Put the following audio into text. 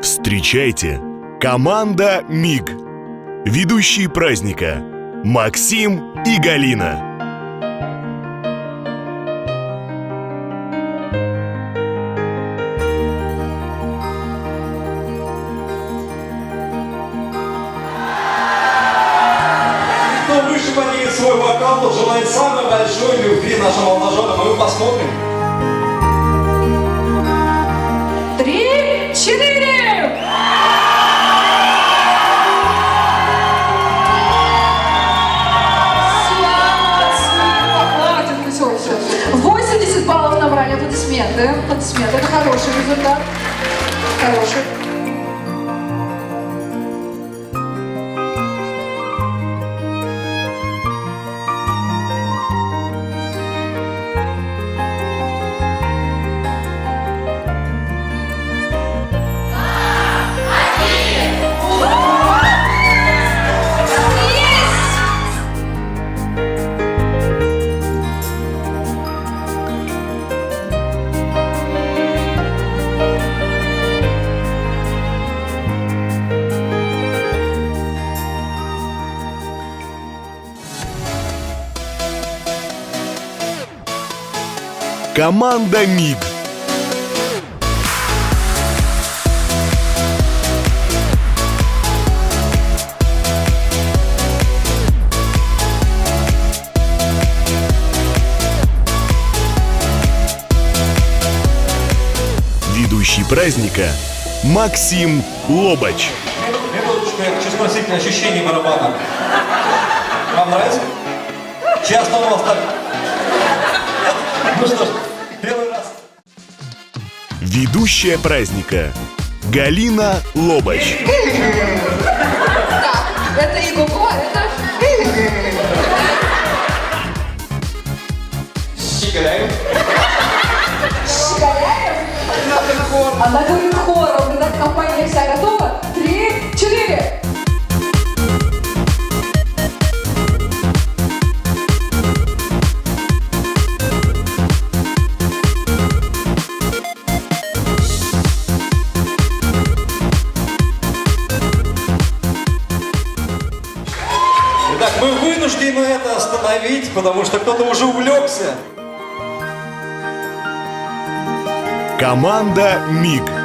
Встречайте, команда МИГ. Ведущие праздника Максим и Галина. Кто выше поднимет свой бокал, тот желает самой большой любви нашим молодоженам. Мы посмотрим. 3, 4! Хватит, все. 80 баллов набрали, аплодисменты. Аплодисменты, это хороший результат. Хороший. Команда МИГ. Ведущий праздника Максим Лобач. Минуточку, я хочу спросить ощущение барабана. Вам нравится? Часто у вас так? Ну что ж, первый раз. Ведущая праздника Галина Лобач. Так, это Игого, это... Щеголяем. Шикаряев? Она говорит хором, когда компания вся готова. 3, 4! Итак, мы вынуждены это остановить, потому что кто-то уже увлекся. Команда МИГ.